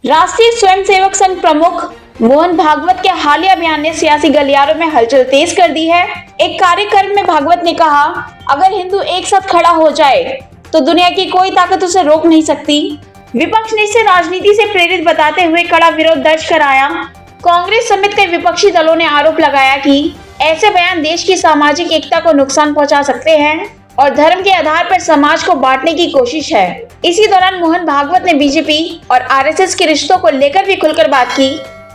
राष्ट्रीय स्वयंसेवक संघ प्रमुख मोहन भागवत के हालिया बयान ने सियासी गलियारों में हलचल तेज कर दी है। एक कार्यक्रम में भागवत ने कहा, अगर हिंदू एक साथ खड़ा हो जाए तो दुनिया की कोई ताकत उसे रोक नहीं सकती। विपक्ष ने इसे राजनीति से प्रेरित बताते हुए कड़ा विरोध दर्ज कराया। कांग्रेस समेत कई विपक्षी दलों ने आरोप लगाया कि ऐसे बयान देश की सामाजिक एकता को नुकसान पहुंचा सकते हैं और धर्म के आधार पर समाज को बांटने की कोशिश है। इसी दौरान मोहन भागवत ने बीजेपी और आरएसएस के रिश्तों को लेकर भी खुलकर बात की।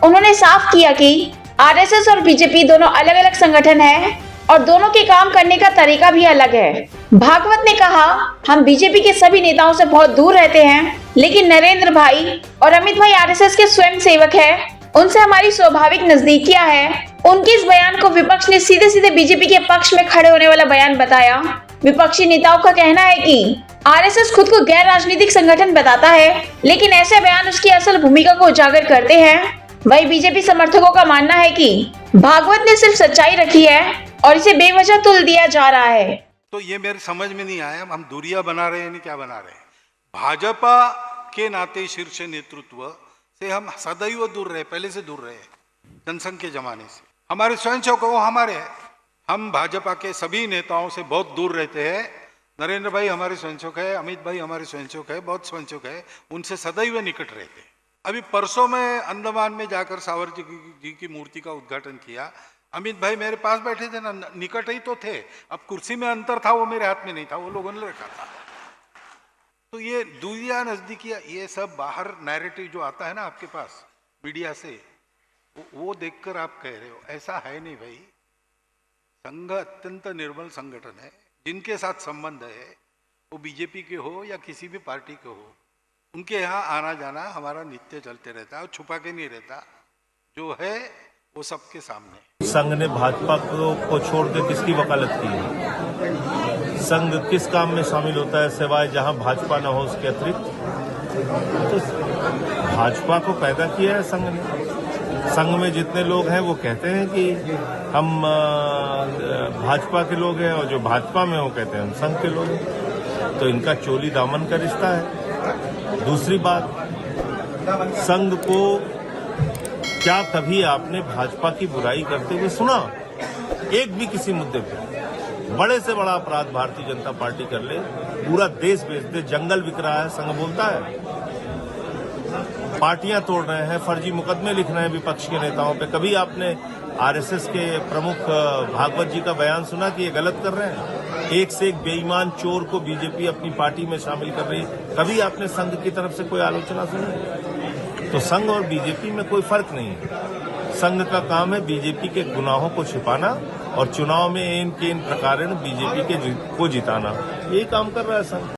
उन्होंने साफ किया कि आरएसएस और बीजेपी दोनों अलग अलग संगठन हैं और दोनों के काम करने का तरीका भी अलग है। भागवत ने कहा, हम बीजेपी के सभी नेताओं से बहुत दूर रहते हैं, लेकिन नरेंद्र भाई और अमित भाई आरएसएस के स्वयं सेवक है, उनसे हमारी स्वाभाविक नजदीकियां है। उनके इस बयान को विपक्ष ने सीधे सीधे बीजेपी के पक्ष में खड़े होने वाला बयान बताया। विपक्षी नेताओं का कहना है कि आरएसएस खुद को गैर राजनीतिक संगठन बताता है, लेकिन ऐसे बयान उसकी असल भूमिका को उजागर करते हैं। वहीं बीजेपी समर्थकों का मानना है कि भागवत ने सिर्फ सच्चाई रखी है और इसे बेवजह तुल दिया जा रहा है। तो ये मेरे समझ में नहीं आया, हम दूरियां बना रहे हैं नहीं क्या बना रहे हैं। भाजपा के नाते शीर्ष नेतृत्व से हम सदैव दूर रहे, पहले से दूर रहे, जनसंघ के जमाने से। हमारे स्वयंसेवक वो हमारे हैं, हम भाजपा के सभी नेताओं से बहुत दूर रहते हैं। नरेंद्र भाई हमारे स्वयंसेवक है, अमित भाई हमारे स्वयंसेवक है, बहुत स्वयंसेवक है, उनसे सदैव निकट रहते। अभी परसों में अंडमान में जाकर सावरकर जी की मूर्ति का उद्घाटन किया। अमित भाई मेरे पास बैठे थे ना, निकट ही तो थे, अब कुर्सी में अंतर था, वो मेरे हाथ में नहीं था, वो लोगों ने रखा था। तो ये दूरिया नजदीकिया, ये सब बाहर नैरेटिव जो आता है ना आपके पास मीडिया से, वो देखकर आप कह रहे हो, ऐसा है नहीं भाई। संघ अत्यंत निर्मल संगठन है, जिनके साथ संबंध है वो बीजेपी के हो या किसी भी पार्टी के हो, उनके यहाँ आना जाना हमारा नित्य चलते रहता है और छुपा के नहीं रहता, जो है वो सबके सामने। संघ ने भाजपा को छोड़ के किसकी वकालत की है? संघ किस काम में शामिल होता है सिवाय जहां भाजपा न हो उसके अतिरिक्त? तो भाजपा को पैदा किया है संघ ने। संघ में जितने लोग हैं वो कहते हैं कि हम भाजपा के लोग हैं, और जो भाजपा में वो कहते हैं हम संघ के लोग हैं। तो इनका चोली दामन का रिश्ता है। दूसरी बात, संघ को क्या कभी आपने भाजपा की बुराई करते हुए सुना? एक भी किसी मुद्दे पे बड़े से बड़ा अपराध भारतीय जनता पार्टी कर ले, पूरा देश बेच दे, जंगल बिक रहा है, संघ बोलता है। पार्टियां तोड़ रहे हैं, फर्जी मुकदमे लिख रहे हैं विपक्ष के नेताओं पे, कभी आपने आरएसएस के प्रमुख भागवत जी का बयान सुना कि ये गलत कर रहे हैं? एक से एक बेईमान चोर को बीजेपी अपनी पार्टी में शामिल कर रही है, कभी आपने संघ की तरफ से कोई आलोचना सुनी? तो संघ और बीजेपी में कोई फर्क नहीं है। संघ का काम है बीजेपी के गुनाहों को छिपाना और चुनाव में इन प्रकार बीजेपी को जिताना, यही काम कर रहा है संघ।